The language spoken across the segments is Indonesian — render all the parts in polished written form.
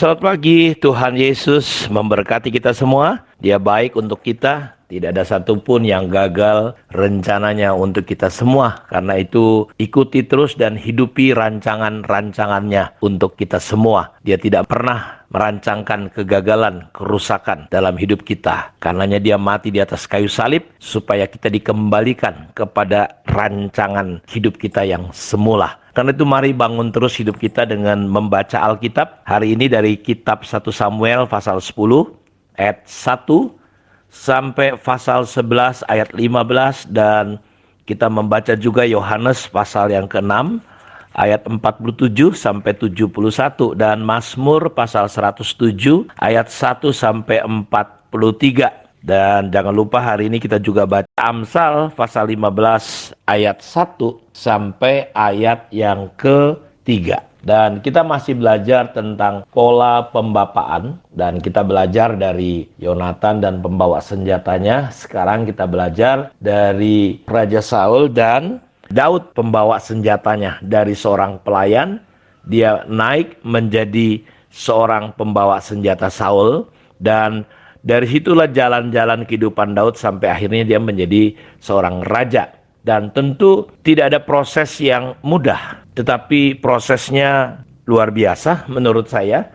Selamat pagi, Tuhan Yesus memberkati kita semua. Dia baik untuk kita. Tidak ada satupun yang gagal rencananya untuk kita semua. Karena itu ikuti terus dan hidupi rancangan-rancangannya untuk kita semua. Dia tidak pernah merancangkan kegagalan, kerusakan dalam hidup kita. Karenanya dia mati di atas kayu salib supaya kita dikembalikan kepada rancangan hidup kita yang semula. Karena itu mari bangun terus hidup kita dengan membaca Alkitab. Hari ini dari kitab 1 Samuel pasal 10 ayat 1 sampai pasal 11 ayat 15, dan kita membaca juga Yohanes pasal yang ke-6 ayat 47 sampai 71, dan Mazmur pasal 107 ayat 1 sampai 43. Dan jangan lupa hari ini kita juga baca Amsal pasal 15 ayat 1 sampai ayat yang ke-3. Dan kita masih belajar tentang pola pembapaan, dan kita belajar dari Yonatan dan pembawa senjatanya. Sekarang kita belajar dari Raja Saul dan Daud pembawa senjatanya. Dari seorang pelayan, dia naik menjadi seorang pembawa senjata Saul, dan dari situlah jalan-jalan kehidupan Daud sampai akhirnya dia menjadi seorang raja. Dan tentu tidak ada proses yang mudah, tetapi prosesnya luar biasa menurut saya.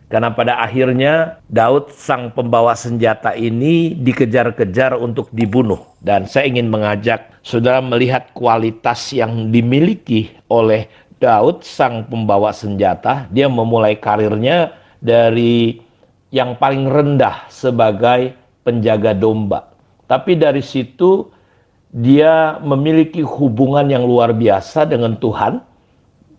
Karena pada akhirnya Daud sang pembawa senjata ini dikejar-kejar untuk dibunuh. Dan saya ingin mengajak saudara melihat kualitas yang dimiliki oleh Daud sang pembawa senjata. Dia memulai karirnya dari yang paling rendah sebagai penjaga domba. Tapi dari situ dia memiliki hubungan yang luar biasa dengan Tuhan.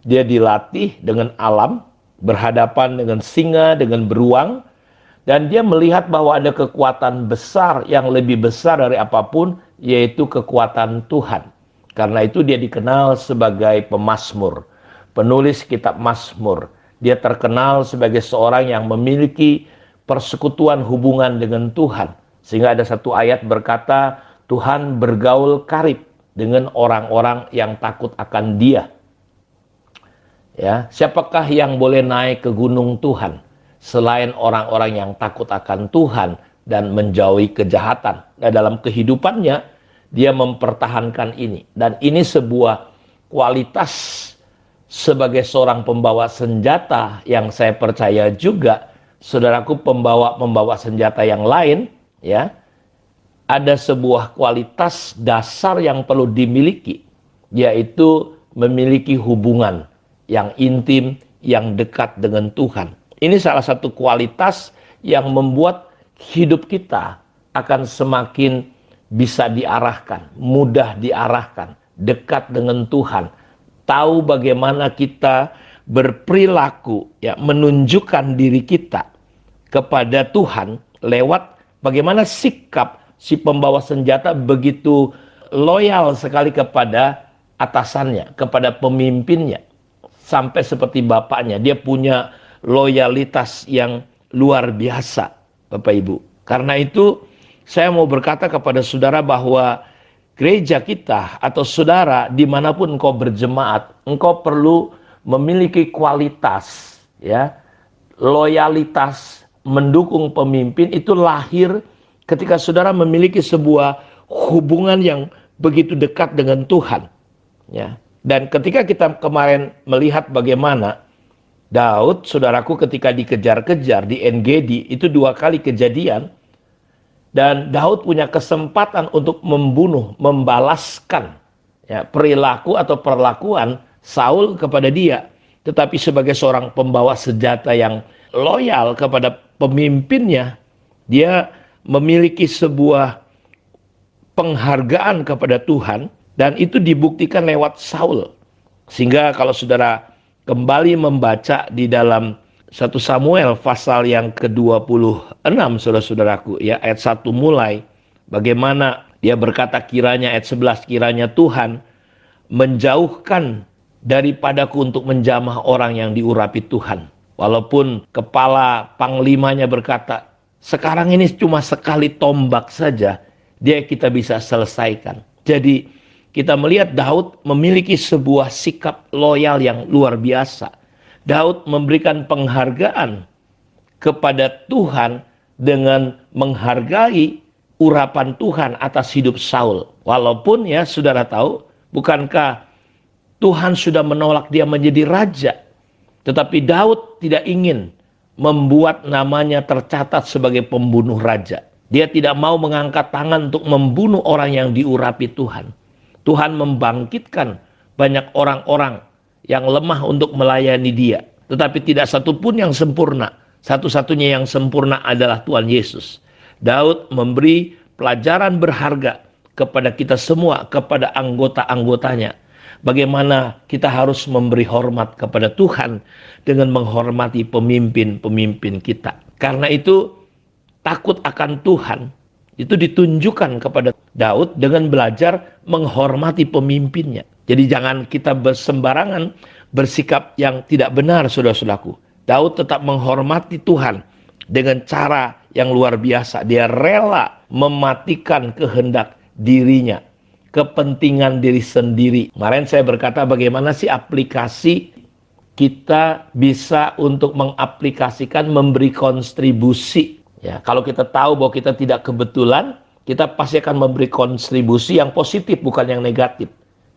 Dia dilatih dengan alam, berhadapan dengan singa, dengan beruang. Dan dia melihat bahwa ada kekuatan besar yang lebih besar dari apapun, yaitu kekuatan Tuhan. Karena itu dia dikenal sebagai pemazmur, penulis kitab Mazmur. Dia terkenal sebagai seorang yang memiliki persekutuan hubungan dengan Tuhan. Sehingga ada satu ayat berkata, Tuhan bergaul karib dengan orang-orang yang takut akan Dia. Ya, siapakah yang boleh naik ke gunung Tuhan selain orang-orang yang takut akan Tuhan dan menjauhi kejahatan? Nah, dalam kehidupannya dia mempertahankan ini, dan ini sebuah kualitas sebagai seorang pembawa senjata yang saya percaya juga saudaraku pembawa senjata yang lain, ya, ada sebuah kualitas dasar yang perlu dimiliki, yaitu memiliki hubungan yang intim, yang dekat dengan Tuhan. Ini salah satu kualitas yang membuat hidup kita akan semakin bisa diarahkan, mudah diarahkan, dekat dengan Tuhan. Tahu bagaimana kita berperilaku, ya, menunjukkan diri kita kepada Tuhan lewat bagaimana sikap si pembawa senjata begitu loyal sekali kepada atasannya, kepada pemimpinnya. Sampai seperti bapaknya, dia punya loyalitas yang luar biasa, Bapak Ibu. Karena itu, saya mau berkata kepada saudara bahwa gereja kita atau saudara dimanapun engkau berjemaat, engkau perlu memiliki kualitas, ya, loyalitas mendukung pemimpin. Itu lahir ketika saudara memiliki sebuah hubungan yang begitu dekat dengan Tuhan, ya. Dan ketika kita kemarin melihat bagaimana Daud, saudaraku, ketika dikejar-kejar di En-Gedi, itu 2 kali kejadian. Dan Daud punya kesempatan untuk membunuh, membalaskan, ya, perilaku atau perlakuan Saul kepada dia. Tetapi sebagai seorang pembawa senjata yang loyal kepada pemimpinnya, dia memiliki sebuah penghargaan kepada Tuhan, dan itu dibuktikan lewat Saul. Sehingga kalau saudara kembali membaca di dalam 1 Samuel pasal yang ke-26, saudara-saudaraku, ya, ayat 1 mulai, bagaimana dia berkata, kiranya ayat 11, kiranya Tuhan menjauhkan daripadaku untuk menjamah orang yang diurapi Tuhan. Walaupun kepala panglimanya berkata, sekarang ini cuma sekali tombak saja, dia kita bisa selesaikan. Jadi kita melihat Daud memiliki sebuah sikap loyal yang luar biasa. Daud memberikan penghargaan kepada Tuhan dengan menghargai urapan Tuhan atas hidup Saul. Walaupun ya saudara tahu, bukankah Tuhan sudah menolak dia menjadi raja, tetapi Daud tidak ingin membuat namanya tercatat sebagai pembunuh raja. Dia tidak mau mengangkat tangan untuk membunuh orang yang diurapi Tuhan. Tuhan membangkitkan banyak orang-orang yang lemah untuk melayani dia. Tetapi tidak satupun yang sempurna. Satu-satunya yang sempurna adalah Tuhan Yesus. Daud memberi pelajaran berharga kepada kita semua, kepada anggota-anggotanya. Bagaimana kita harus memberi hormat kepada Tuhan dengan menghormati pemimpin-pemimpin kita. Karena itu takut akan Tuhan itu ditunjukkan kepada Daud dengan belajar menghormati pemimpinnya. Jadi jangan kita sembarangan bersikap yang tidak benar, saudara-saudaraku. Daud tetap menghormati Tuhan dengan cara yang luar biasa. Dia rela mematikan kehendak dirinya, kepentingan diri sendiri. Kemarin saya berkata bagaimana sih aplikasi kita bisa untuk mengaplikasikan memberi kontribusi. Ya, kalau kita tahu bahwa kita tidak kebetulan, kita pasti akan memberi kontribusi yang positif, bukan yang negatif.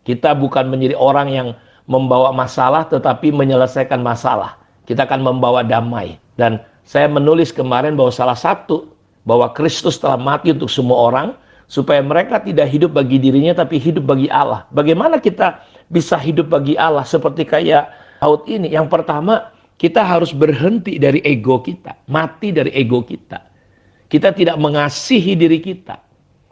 Kita bukan menjadi orang yang membawa masalah, tetapi menyelesaikan masalah. Kita akan membawa damai. Dan saya menulis kemarin bahwa salah satu, bahwa Kristus telah mati untuk semua orang, supaya mereka tidak hidup bagi dirinya, tapi hidup bagi Allah. Bagaimana kita bisa hidup bagi Allah seperti kayak Daud ini? Yang pertama, kita harus berhenti dari ego kita, mati dari ego kita. Kita tidak mengasihi diri kita.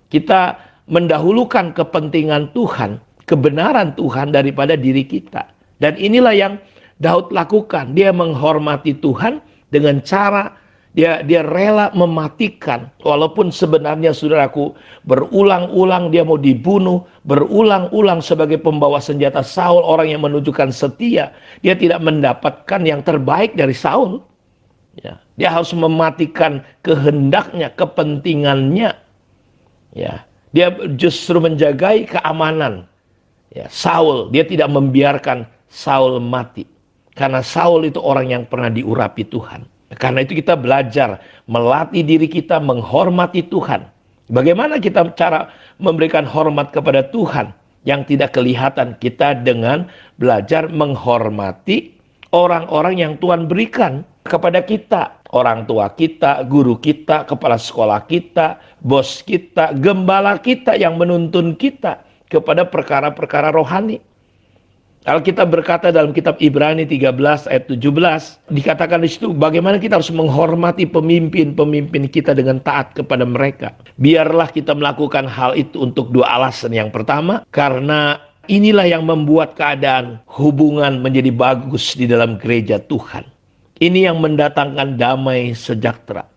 Kita mendahulukan kepentingan Tuhan, kebenaran Tuhan daripada diri kita. Dan inilah yang Daud lakukan. Dia menghormati Tuhan dengan cara dia rela mematikan. Walaupun sebenarnya saudaraku berulang-ulang dia mau dibunuh, berulang-ulang sebagai pembawa senjata Saul, orang yang menunjukkan setia, dia tidak mendapatkan yang terbaik dari Saul. Ya, dia harus mematikan kehendaknya, kepentingannya. Ya, dia justru menjagai keamanan. Ya, Saul, dia tidak membiarkan Saul mati. Karena Saul itu orang yang pernah diurapi Tuhan. Karena itu kita belajar melatih diri kita menghormati Tuhan. Bagaimana kita cara memberikan hormat kepada Tuhan yang tidak kelihatan? Kita dengan belajar menghormati orang-orang yang Tuhan berikan kepada kita. Orang tua kita, guru kita, kepala sekolah kita, bos kita, gembala kita yang menuntun kita kepada perkara-perkara rohani. Kalau kita berkata dalam kitab Ibrani 13 ayat 17, dikatakan di situ bagaimana kita harus menghormati pemimpin-pemimpin kita dengan taat kepada mereka. Biarlah kita melakukan hal itu untuk dua alasan. Yang pertama, karena inilah yang membuat keadaan hubungan menjadi bagus di dalam gereja Tuhan. Ini yang mendatangkan damai sejahtera.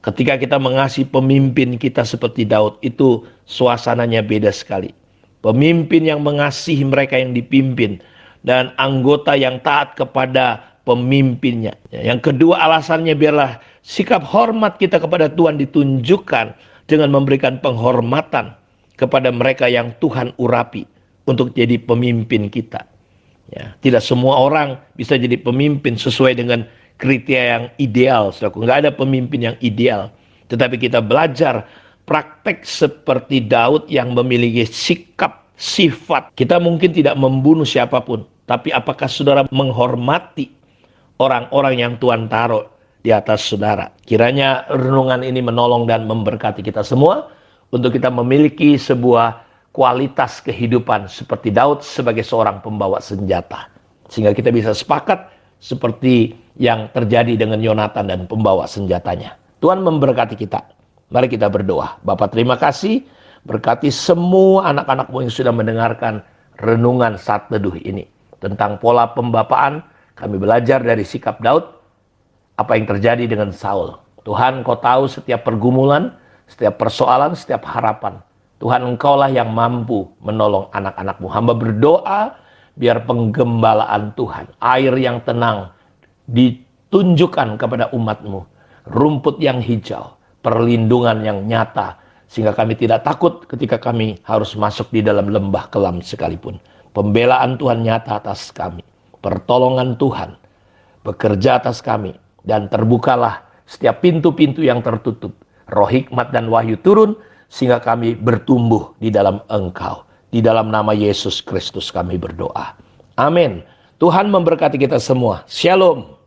Ketika kita mengasihi pemimpin kita seperti Daud, itu suasananya beda sekali. Pemimpin yang mengasihi mereka yang dipimpin dan anggota yang taat kepada pemimpinnya. Yang kedua alasannya biarlah sikap hormat kita kepada Tuhan ditunjukkan dengan memberikan penghormatan kepada mereka yang Tuhan urapi untuk jadi pemimpin kita. Ya, tidak semua orang bisa jadi pemimpin sesuai dengan kriteria yang ideal. Nggak ada pemimpin yang ideal. Tetapi kita belajar praktek seperti Daud yang memiliki sikap, sifat. Kita mungkin tidak membunuh siapapun, tapi apakah saudara menghormati orang-orang yang Tuhan taruh di atas saudara? Kiranya renungan ini menolong dan memberkati kita semua untuk kita memiliki sebuah kualitas kehidupan seperti Daud sebagai seorang pembawa senjata. Sehingga kita bisa sepakat seperti yang terjadi dengan Yonatan dan pembawa senjatanya. Tuhan memberkati kita. Mari kita berdoa. Bapa, terima kasih. Berkati semua anak-anak-Mu yang sudah mendengarkan renungan saat teduh ini. Tentang pola pembapaan, kami belajar dari sikap Daud, apa yang terjadi dengan Saul. Tuhan, Engkau tahu setiap pergumulan, setiap persoalan, setiap harapan. Tuhan, Engkaulah yang mampu menolong anak-anak-Mu. Hamba berdoa, biar penggembalaan Tuhan, air yang tenang, ditunjukkan kepada umat-Mu. Rumput yang hijau, perlindungan yang nyata, sehingga kami tidak takut ketika kami harus masuk di dalam lembah kelam sekalipun. Pembelaan Tuhan nyata atas kami. Pertolongan Tuhan bekerja atas kami. dan terbukalah setiap pintu-pintu yang tertutup. Roh hikmat dan wahyu turun sehingga kami bertumbuh di dalam Engkau. Di dalam nama Yesus Kristus kami berdoa. Amin. Tuhan memberkati kita semua. Shalom.